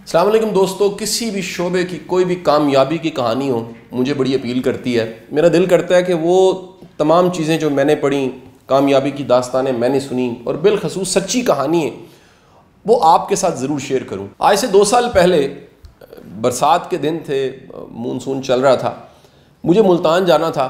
अस्सलाम वालेकुम दोस्तों, किसी भी शोबे की कोई भी कामयाबी की कहानी हो मुझे बड़ी अपील करती है। मेरा दिल करता है कि वो तमाम चीज़ें जो मैंने पढ़ी, कामयाबी की दास्तानें मैंने सुनी और बिलखसूस सच्ची कहानी है, वो आपके साथ ज़रूर शेयर करूं। आज से 2 साल पहले बरसात के दिन थे, मानसून चल रहा था, मुझे मुल्तान जाना था।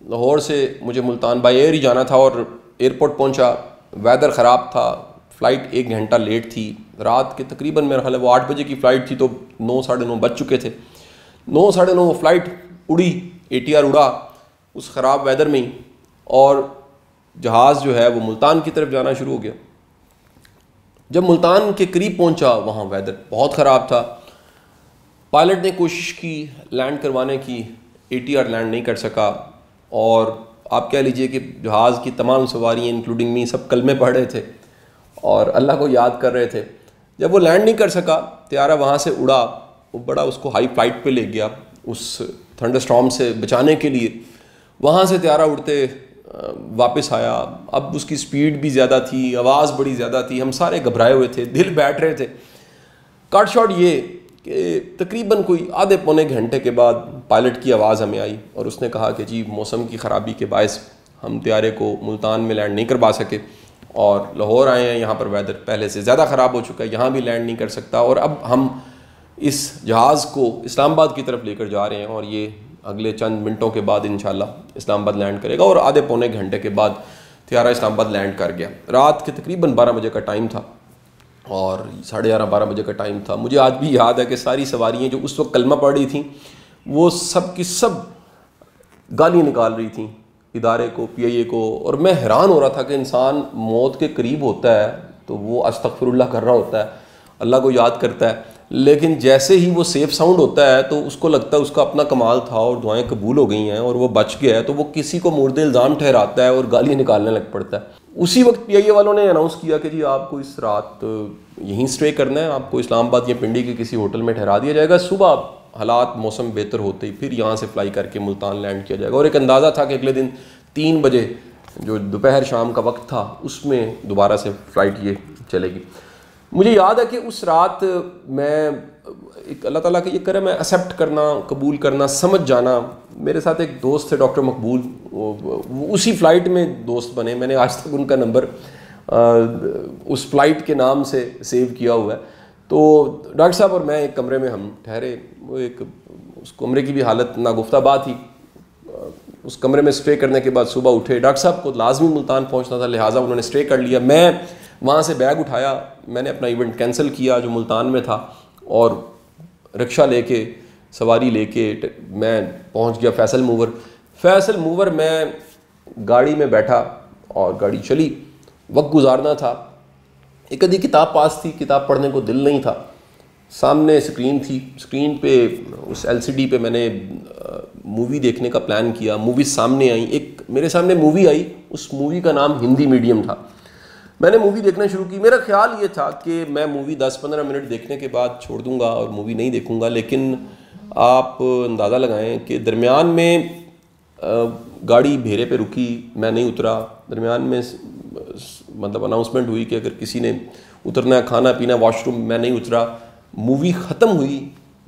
लाहौर से मुझे मुल्तान बाय एयर ही जाना था और एयरपोर्ट पहुंचा, वेदर ख़राब था, फ़्लाइट 1 घंटा लेट थी। रात के तकरीबन मेरा ख्याल है वो 8 बजे की फ़्लाइट थी, तो 9 साढ़े 9 बज चुके थे। 9 साढ़े 9 फ़्लाइट उड़ी, ATR उड़ा उस ख़राब वेदर में ही, और जहाज़ जो है वो मुल्तान की तरफ जाना शुरू हो गया। जब मुल्तान के करीब पहुंचा, वहाँ वेदर बहुत ख़राब था। पायलट ने कोशिश की लैंड करवाने की, ATR लैंड नहीं कर सका, और आप कह लीजिए कि जहाज़ की तमाम सवारियाँ इंक्लूडिंग मी सब कलमे पढ़ रहे थे और अल्लाह को याद कर रहे थे। जब वो लैंड नहीं कर सका, त्यारा वहाँ से उड़ा, वो बड़ा उसको हाई फ्लाइट पे ले गया उस थंडरस्टॉर्म से बचाने के लिए। वहाँ से त्यारा उड़ते वापस आया। अब उसकी स्पीड भी ज़्यादा थी, आवाज़ बड़ी ज़्यादा थी, हम सारे घबराए हुए थे, दिल बैठ रहे थे। कट शॉट ये कि तकरीबन कोई आधे पौने घंटे के बाद पायलट की आवाज़ हमें आई और उसने कहा कि जी मौसम की ख़राबी के बायस हम त्यारे को मुल्तान में लैंड नहीं करवा सके और लाहौर आए हैं, यहाँ पर वेदर पहले से ज़्यादा ख़राब हो चुका है, यहाँ भी लैंड नहीं कर सकता, और अब हम इस जहाज़ को इस्लामाबाद की तरफ लेकर जा रहे हैं और ये अगले चंद मिनटों के बाद इंशाल्लाह इस्लामाबाद लैंड करेगा। और आधे पौने घंटे के बाद त्यारा इस्लामाबाद लैंड कर गया। रात के तकरीबन 12 बजे का टाइम था और 11:30-12 बजे का टाइम था। मुझे आज भी याद है कि सारी सवारियाँ जो उस वक्त कलमा पढ़ रही थी, वो सब की सब गालियाँ निकाल रही थी इदारे को, PIA को, और मैं हैरान हो रहा था कि इंसान मौत के करीब होता है तो वो अस्तगफिरुल्लाह कर रहा होता है, अल्लाह को याद करता है, लेकिन जैसे ही वो सेफ साउंड होता है तो उसको लगता है उसका अपना कमाल था और दुआएं कबूल हो गई हैं और वो बच गया है, तो वो किसी को मुर्दे इल्ज़ाम ठहराता है और गालियाँ निकालने लग पड़ता है। उसी वक्त PIA वालों ने अनाउंस किया कि जी आपको इस रात यहीं स्टे करना है, आपको इस्लामाबाद या पिंडी के किसी होटल में ठहरा दिया जाएगा, सुबह हालात मौसम बेहतर होते ही फिर यहाँ से फ्लाई करके मुल्तान लैंड किया जाएगा। और एक अंदाज़ा था कि अगले दिन 3 बजे जो दोपहर शाम का वक्त था उसमें दोबारा से फ़्लाइट ये चलेगी। मुझे याद है कि उस रात मैं एक अल्लाह ताला का ये करे, मैं एक्सेप्ट करना, कबूल करना, समझ जाना। मेरे साथ एक दोस्त थे डॉक्टर मकबूल, वो उसी फ़्लाइट में दोस्त बने। मैंने आज तक उनका नंबर उस फ़्लाइट के नाम से सेव किया हुआ है। तो डॉक्टर साहब और मैं एक कमरे में हम ठहरे, वो एक उस कमरे की भी हालत नागुफ्ताबा थी। उस कमरे में स्टे करने के बाद सुबह उठे, डॉक्टर साहब को लाजमी मुल्तान पहुंचना था, लिहाजा उन्होंने स्टे कर लिया। मैं वहाँ से बैग उठाया, मैंने अपना इवेंट कैंसिल किया जो मुल्तान में था और रिक्शा लेके, सवारी लेके मैं पहुँच गया फैसल मूवर। मैं गाड़ी में बैठा और गाड़ी चली, वक्त गुजारना था। एक आधी किताब पास थी, किताब पढ़ने को दिल नहीं था। सामने स्क्रीन थी, स्क्रीन पे उस LCD पे मैंने मूवी देखने का प्लान किया। मूवी सामने आई, एक मेरे सामने मूवी आई, उस मूवी का नाम हिंदी मीडियम था। मैंने मूवी देखना शुरू की। मेरा ख्याल ये था कि मैं मूवी 10-15 मिनट देखने के बाद छोड़ दूंगा और मूवी नहीं देखूंगा, लेकिन आप अंदाज़ा लगाएं कि दरमियान में गाड़ी भेरे पे रुकी, मैं नहीं उतरा। दरमियान में मतलब अनाउंसमेंट हुई कि अगर किसी ने उतरना है, खाना पीना, वॉशरूम, मैं नहीं उतरा। मूवी ख़त्म हुई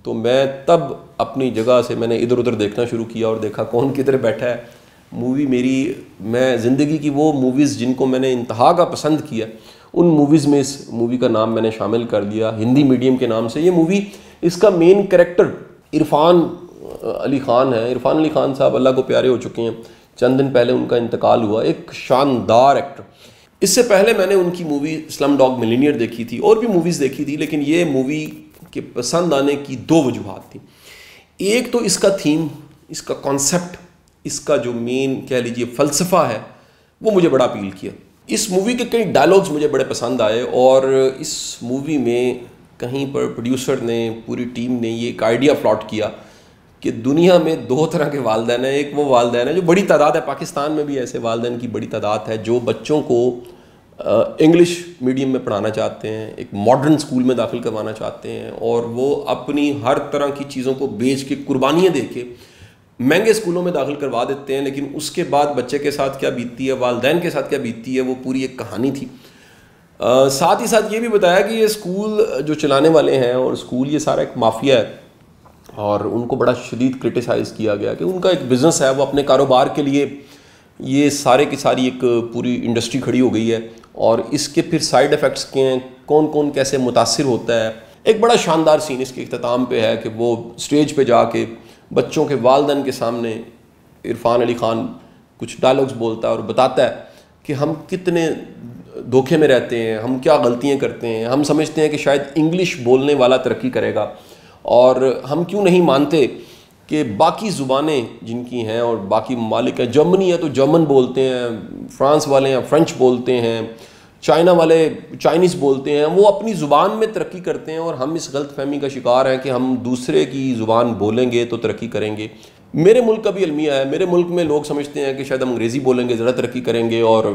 तो मैं तब अपनी जगह से मैंने इधर उधर देखना शुरू किया और देखा कौन किधर बैठा है। मूवी मेरी, मैं ज़िंदगी की वो मूवीज़ जिनको मैंने इंतहा का पसंद किया, उन मूवीज़ में इस मूवी का नाम मैंने शामिल कर दिया, हिंदी मीडियम के नाम से। ये मूवी, इसका मेन कैरेक्टर इरफान अली ख़ान है। इरफान अली ख़ान साहब अल्लाह को प्यारे हो चुके हैं, चंद दिन पहले उनका इंतकाल हुआ। एक शानदार एक्टर। इससे पहले मैंने उनकी मूवी स्लम डॉग मिलियनेयर देखी थी और भी मूवीज़ देखी थी, लेकिन ये मूवी के पसंद आने की 2 वजूहात थी। एक तो इसका थीम, इसका कॉन्सेप्ट, इसका जो मेन कह लीजिए फ़लसफ़ा है, वो मुझे बड़ा अपील किया। इस मूवी के कई डायलॉग्स मुझे बड़े पसंद आए और इस मूवी में कहीं पर प्रोड्यूसर ने, पूरी टीम ने ये एक आइडिया प्लॉट किया कि दुनिया में 2 तरह के वालिदैन हैं। एक वो वालिदैन है जो बड़ी तादाद है, पाकिस्तान में भी ऐसे वालिदैन की बड़ी तादाद है जो बच्चों को इंग्लिश मीडियम में पढ़ाना चाहते हैं, एक मॉडर्न स्कूल में दाखिल करवाना चाहते हैं, और वो अपनी हर तरह की चीज़ों को बेच के, कुर्बानियाँ दे के महंगे स्कूलों में दाखिल करवा देते हैं। लेकिन उसके बाद बच्चे के साथ क्या बीतती है, वालिदैन के साथ क्या बीतती है, वो पूरी एक कहानी थी। साथ ही साथ ये भी बताया कि ये स्कूल जो चलाने वाले हैं और स्कूल ये सारा एक माफिया है और उनको बड़ा शदीद क्रिटिसाइज़ किया गया कि उनका एक बिज़नेस है, वो अपने कारोबार के लिए ये सारे की सारी एक पूरी इंडस्ट्री खड़ी हो गई है और इसके फिर साइड इफ़ेक्ट्स के हैं, कौन कौन कैसे मुतासिर होता है। एक बड़ा शानदार सीन इसके इख्तिताम पे है कि वो स्टेज पे जाके बच्चों के वालिदैन के सामने इरफान अली ख़ान कुछ डायलॉग्स बोलता है और बताता है कि हम कितने धोखे में रहते हैं, हम क्या गलतियाँ करते हैं। हम समझते हैं कि शायद इंग्लिश बोलने वाला तरक्की करेगा और हम क्यों नहीं मानते कि बाकी ज़ुबानें जिनकी हैं और बाकी ममालिक हैं, जर्मनी है तो जर्मन बोलते हैं, फ्रांस वाले हैं फ्रेंच बोलते हैं, चाइना वाले चाइनीज़ बोलते हैं, वो अपनी ज़ुबान में तरक्की करते हैं और हम इस गलतफहमी का शिकार हैं कि हम दूसरे की ज़ुबान बोलेंगे तो तरक्की करेंगे। मेरे मुल्क का भी अलमिया है, मेरे मुल्क में लोग समझते हैं कि शायद हम अंग्रेज़ी बोलेंगे ज़्यादा तरक्की करेंगे और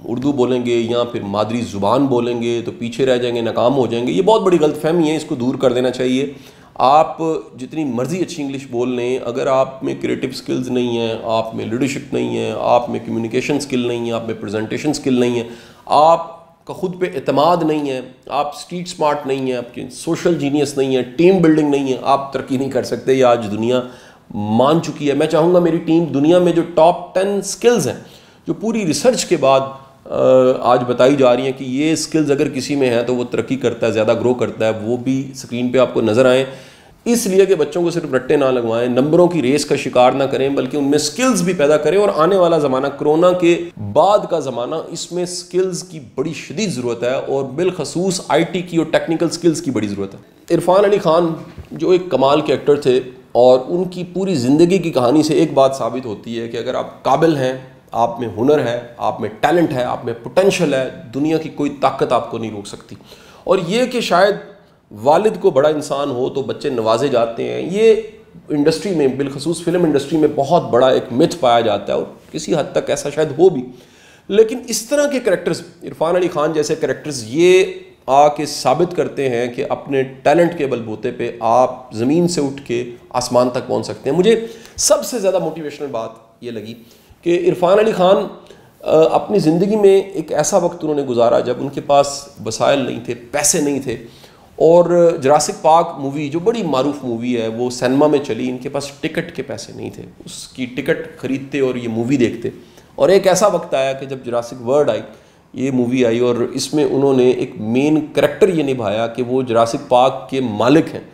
उर्दू बोलेंगे या फिर मादरी ज़ुबान बोलेंगे तो पीछे रह जाएंगे, नाकाम हो जाएंगे। ये बहुत बड़ी गलतफहमी है, इसको दूर कर देना चाहिए। आप जितनी मर्ज़ी अच्छी इंग्लिश बोल लें, अगर आप में क्रिएटिव स्किल्स नहीं है, आप में लीडरशिप नहीं है, आप में कम्युनिकेशन स्किल नहीं है, आप में प्रेजेंटेशन स्किल नहीं है, आपका ख़ुद पे एतमाद नहीं है, आप स्ट्रीट स्मार्ट नहीं है, आपके सोशल जीनियस नहीं है, टीम बिल्डिंग नहीं है, आप तरक्की नहीं कर सकते। ये आज दुनिया मान चुकी है। मैं चाहूँगा मेरी टीम दुनिया में जो टॉप 10 स्किल्स हैं जो पूरी रिसर्च के बाद आज बताई जा रही हैं कि ये स्किल्स अगर किसी में है तो वो तरक्की करता है, ज़्यादा ग्रो करता है, वो भी स्क्रीन पे आपको नज़र आए। इसलिए कि बच्चों को सिर्फ रट्टे ना लगवाएं, नंबरों की रेस का शिकार ना करें, बल्कि उनमें स्किल्स भी पैदा करें। और आने वाला ज़माना, कोरोना के बाद का ज़माना, इसमें स्किल्स की बड़ी शदीद ज़रूरत है और बिलखसूस IT की और टेक्निकल स्किल्स की बड़ी ज़रूरत है। इरफान अली ख़ान जो एक कमाल के एक्टर थे और उनकी पूरी ज़िंदगी की कहानी से एक बात साबित होती है कि अगर आप काबिल हैं, आप में हुनर है, आप में टैलेंट है, आप में पोटेंशियल है, दुनिया की कोई ताकत आपको नहीं रोक सकती। और ये कि शायद वालिद को बड़ा इंसान हो तो बच्चे नवाजे जाते हैं, ये इंडस्ट्री में, बिलखसूस फिल्म इंडस्ट्री में बहुत बड़ा एक मिथ पाया जाता है और किसी हद तक ऐसा शायद हो भी। लेकिन इस तरह के कैरेक्टर्स, इरफान अली ख़ान जैसे कैरेक्टर्स, ये आके साबित करते हैं कि अपने टैलेंट के बलबूते पे आप ज़मीन से उठ के आसमान तक पहुंच सकते हैं। मुझे सबसे ज़्यादा मोटिवेशनल बात ये लगी कि इरफान अली ख़ान अपनी ज़िंदगी में एक ऐसा वक्त उन्होंने गुजारा जब उनके पास वसाइल नहीं थे, पैसे नहीं थे, और जुरासिक पार्क मूवी जो बड़ी मारूफ मूवी है वो सिनेमा में चली, इनके पास टिकट के पैसे नहीं थे, उसकी टिकट ख़रीदते और ये मूवी देखते। और एक ऐसा वक्त आया कि जब जुरासिक वर्ल्ड आई, ये मूवी आई और इसमें उन्होंने एक मेन करैक्टर ये निभाया कि वो जुरासिक पार्क के मालिक हैं।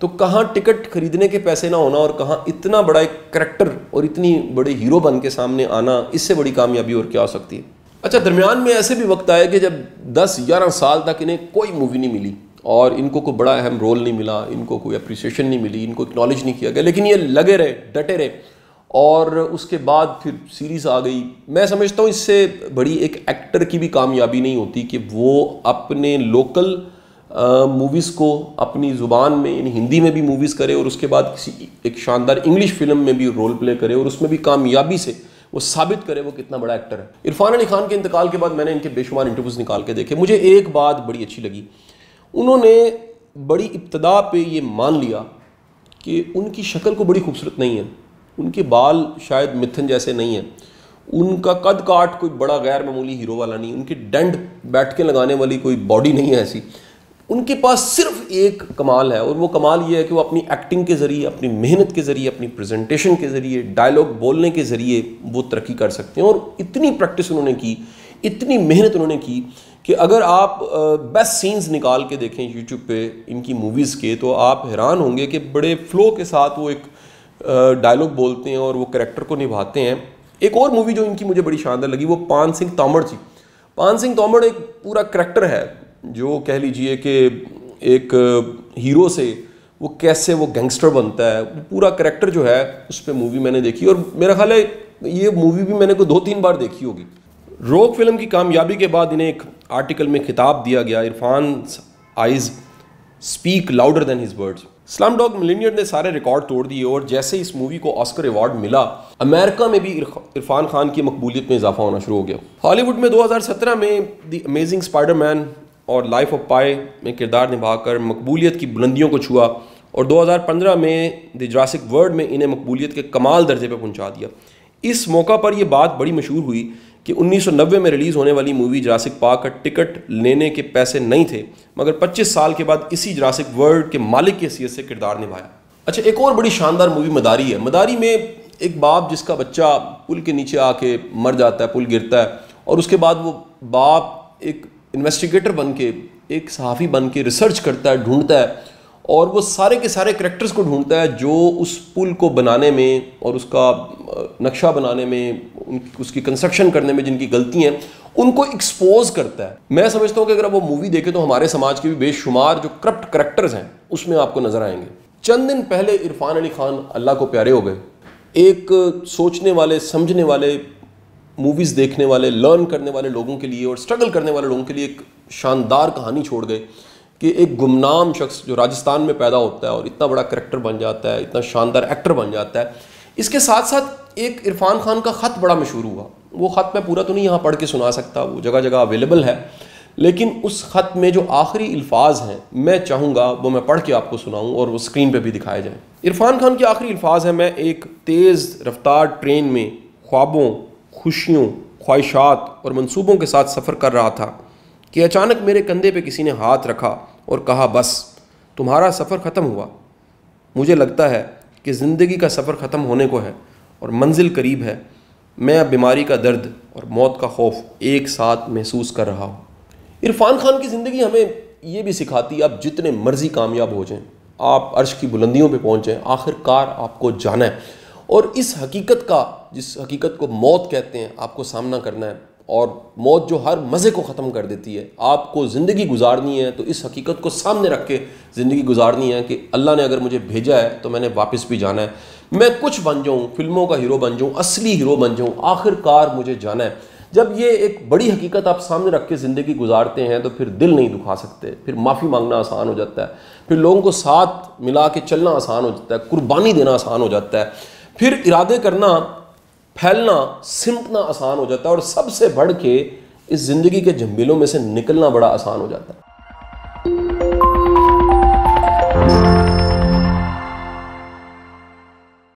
तो कहाँ टिकट खरीदने के पैसे ना होना और कहाँ इतना बड़ा एक करैक्टर और इतनी बड़े हीरो बन के सामने आना, इससे बड़ी कामयाबी और क्या हो सकती है। अच्छा, दरमियान में ऐसे भी वक्त आए कि जब 10-11 साल तक इन्हें कोई मूवी नहीं मिली और इनको कोई बड़ा अहम रोल नहीं मिला, इनको कोई अप्रिसिएशन नहीं मिली, इनको एक्नॉलेज नहीं किया गया, लेकिन ये लगे रहे, डटे रहे और उसके बाद फिर सीरीज़ आ गई। मैं समझता हूँ इससे बड़ी एक एक्टर की भी कामयाबी नहीं होती कि वो अपने लोकल मूवीज़ को अपनी ज़ुबान में, यानी हिंदी में भी मूवीज़ करे और उसके बाद किसी एक शानदार इंग्लिश फिल्म में भी रोल प्ले करे और उसमें भी कामयाबी से वो साबित करे वो कितना बड़ा एक्टर है। इरफान अली ख़ान के इंतकाल के बाद मैंने इनके बेशुमार इंटरव्यूज़ निकाल के देखे। मुझे एक बात बड़ी अच्छी लगी, उन्होंने बड़ी इब्तदा पे ये मान लिया कि उनकी शक्ल को बड़ी खूबसूरत नहीं है, उनके बाल शायद मिथुन जैसे नहीं है, उनका कद काट कोई बड़ा गैर मामूली हीरो वाला नहीं, उनकी डेंट बैठ के लगाने वाली कोई बॉडी नहीं है ऐसी। उनके पास सिर्फ एक कमाल है और वो कमाल ये है कि वो अपनी एक्टिंग के ज़रिए, अपनी मेहनत के ज़रिए, अपनी प्रेजेंटेशन के ज़रिए, डायलॉग बोलने के ज़रिए वो तरक्की कर सकते हैं। और इतनी प्रैक्टिस उन्होंने की, इतनी मेहनत उन्होंने की कि अगर आप बेस्ट सीन्स निकाल के देखें यूट्यूब पे इनकी मूवीज़ के, तो आप हैरान होंगे कि बड़े फ्लो के साथ वो एक डायलॉग बोलते हैं और वो कैरेक्टर को निभाते हैं। एक और मूवी जो इनकी मुझे बड़ी शानदार लगी वो पान सिंह तोमर थी। पान सिंह तोमर एक पूरा करैक्टर है जो कह लीजिए कि एक हीरो से वो कैसे वो गैंगस्टर बनता है, वो पूरा करैक्टर जो है उस पर मूवी मैंने देखी और मेरा ख्याल है ये मूवी भी मैंने को 2-3 बार देखी होगी। रोक फिल्म की कामयाबी के बाद इन्हें एक आर्टिकल में खिताब दिया गया, Irfan eyes speak louder than his words. Slumdog millionaire ने सारे रिकॉर्ड तोड़ दिए और जैसे इस मूवी को ऑस्कर अवार्ड मिला, अमेरिका में भी इरफान खान की मकबूलियत में इजाफा होना शुरू हो गया। हॉलीवुड में 2017 में द अमेजिंग स्पाइडरमैन और लाइफ ऑफ पाई में किरदार निभाकर मकबूलियत की बुलंदियों को छुआ और 2015 में द जुरासिक वर्ल्ड में इन्हें मकबूलियत के कमाल दर्जे पर पहुंचा दिया। इस मौका पर यह बात बड़ी मशहूर हुई कि 1990 में रिलीज़ होने वाली मूवी जुरासिक पार्क का टिकट लेने के पैसे नहीं थे, मगर 25 साल के बाद इसी जुरासिक वर्ल्ड के मालिक की हैसियत से किरदार निभाया। अच्छा, एक और बड़ी शानदार मूवी मदारी है। मदारी में एक बाप जिसका बच्चा पुल के नीचे आके मर जाता है, पुल गिरता है, और उसके बाद वो बाप एक इन्वेस्टिगेटर बन के, एक सहाफ़ी बन के रिसर्च करता है, ढूंढता है, और वो सारे के सारे करैक्टर्स को ढूंढता है जो उस पुल को बनाने में और उसका नक्शा बनाने में, उसकी कंस्ट्रक्शन करने में जिनकी गलती हैं उनको एक्सपोज करता है। मैं समझता हूँ कि अगर आप वो मूवी देखें तो हमारे समाज के भी बेशुमार जो करप्ट करैक्टर्स हैं उसमें आपको नजर आएंगे। चंद दिन पहले इरफान अली खान अल्लाह को प्यारे हो गए। एक सोचने वाले, समझने वाले, मूवीज़ देखने वाले, लर्न करने वाले लोगों के लिए और स्ट्रगल करने वाले लोगों के लिए एक शानदार कहानी छोड़ गए कि एक गुमनाम शख्स जो राजस्थान में पैदा होता है और इतना बड़ा करैक्टर बन जाता है, इतना शानदार एक्टर बन जाता है। इसके साथ साथ एक इरफान खान का ख़त बड़ा मशहूर हुआ। वो ख़त मैं पूरा तो नहीं यहाँ पढ़ के सुना सकता, वो जगह जगह अवेलेबल है, लेकिन उस ख़त में जो आखिरी अल्फाज हैं मैं चाहूँगा वो मैं पढ़ के आपको सुनाऊँ और वो स्क्रीन पर भी दिखाए जाएँ। इरफान खान के आखिरी अल्फाज हैं, मैं एक तेज़ रफ्तार ट्रेन में ख्वाबों, खुशियों, ख्वाहिशात और मंसूबों के साथ सफ़र कर रहा था कि अचानक मेरे कंधे पे किसी ने हाथ रखा और कहा, बस तुम्हारा सफ़र ख़त्म हुआ। मुझे लगता है कि ज़िंदगी का सफ़र ख़त्म होने को है और मंजिल करीब है। मैं अब बीमारी का दर्द और मौत का खौफ एक साथ महसूस कर रहा हूँ। इरफान खान की ज़िंदगी हमें ये भी सिखाती है, आप जितने मर्ज़ी कामयाब हो जाएं, आप अर्श की बुलंदियों पे पहुँचें, आखिरकार आपको जाना है और इस हकीकत का, जिस हकीकत को मौत कहते हैं, आपको सामना करना है। और मौत जो हर मज़े को ख़त्म कर देती है, आपको ज़िंदगी गुजारनी है तो इस हकीकत को सामने रख के ज़िंदगी गुजारनी है कि अल्लाह ने अगर मुझे भेजा है तो मैंने वापस भी जाना है। मैं कुछ बन जाऊँ, फिल्मों का हीरो बन जाऊँ, असली हीरो बन जाऊँ, आखिरकार मुझे जाना है। जब ये एक बड़ी हकीकत आप सामने रख के ज़िंदगी गुजारते हैं तो फिर दिल नहीं दुखा सकते, फिर माफ़ी मांगना आसान हो जाता है, फिर लोगों को साथ मिला के चलना आसान हो जाता है, कुर्बानी देना आसान हो जाता है, फिर इरादे करना, फैलना, सिमटना आसान हो जाता है और सबसे बढ़ के इस ज़िंदगी के झंबेलों में से निकलना बड़ा आसान हो जाता है।